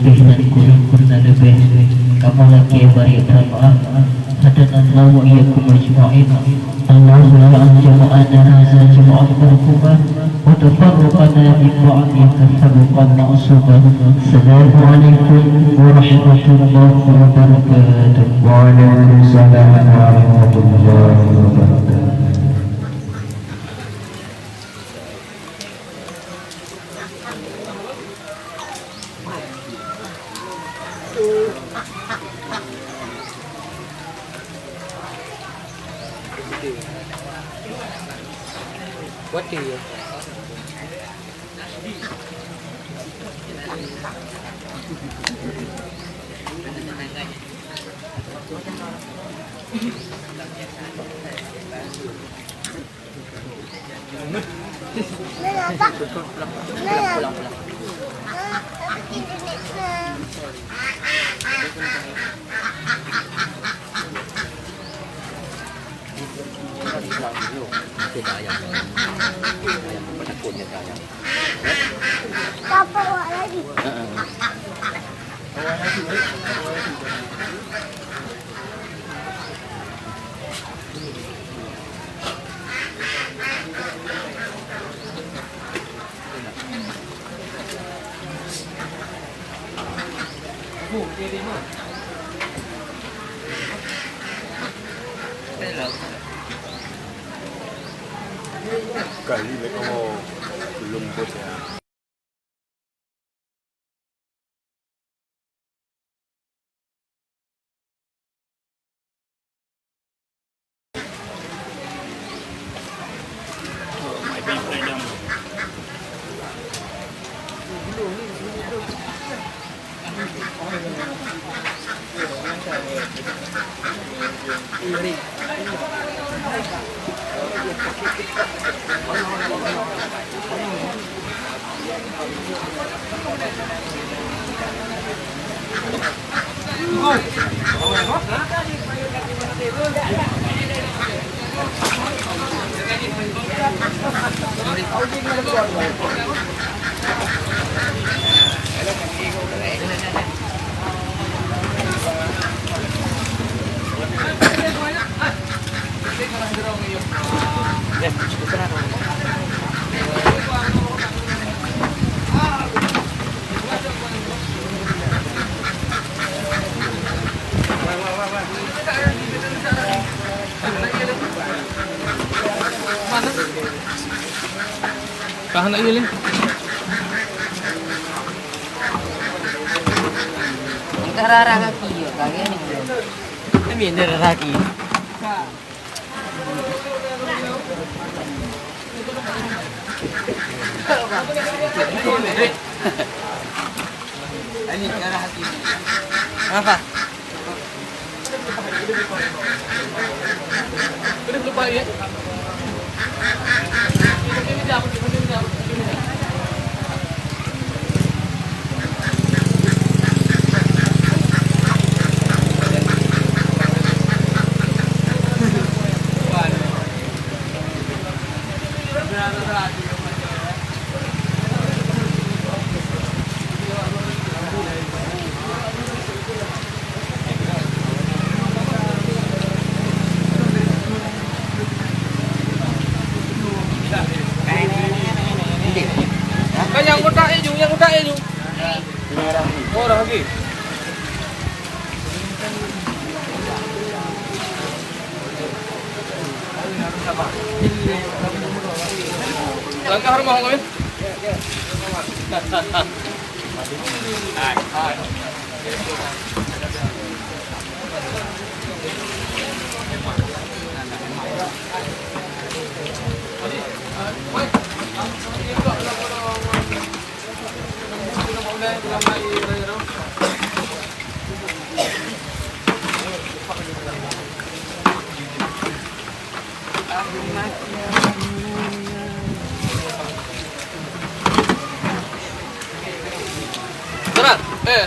lebih dan kurang lebih. Kamu lagi beri maaf. Hadanallah wa iyyakum ajma'in. Allahumma anjama'ana hadza jama'an marhumah wa tafarraqana min ba'di tafarruqan ma'sumah. Assalamualaikum warahmatullahi wabarakatuh. Waalaikumsalam warahmatullahi wabarakatuh. What do you? Apa awak lagi? Kali ni kamu belum bos ya. Tahan lagi Lin. Rara kaki yo, kaki ni. Ini ada kaki. Ini cara kaki. Apa? Boleh lupa ya. Ini jauh. Yang kotak je. Oh, dah lagi. Langkah rumah kau,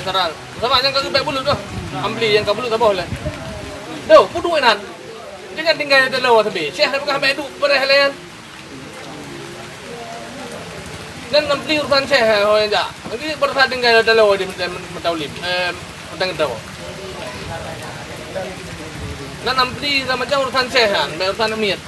Saral. Sama yang kau baik bulu tu. Ambli yang kau bulu tak boleh. Doh, putu enan. Jangan tinggal di luar tapi. Syekh nak pakai baju pada halayan. Dan beli urusan saya orang aja. Nanti bersanding dengan dalam di mentaulim. Mentang tahu. Nan beli sama macam urusan saya, urusan miat.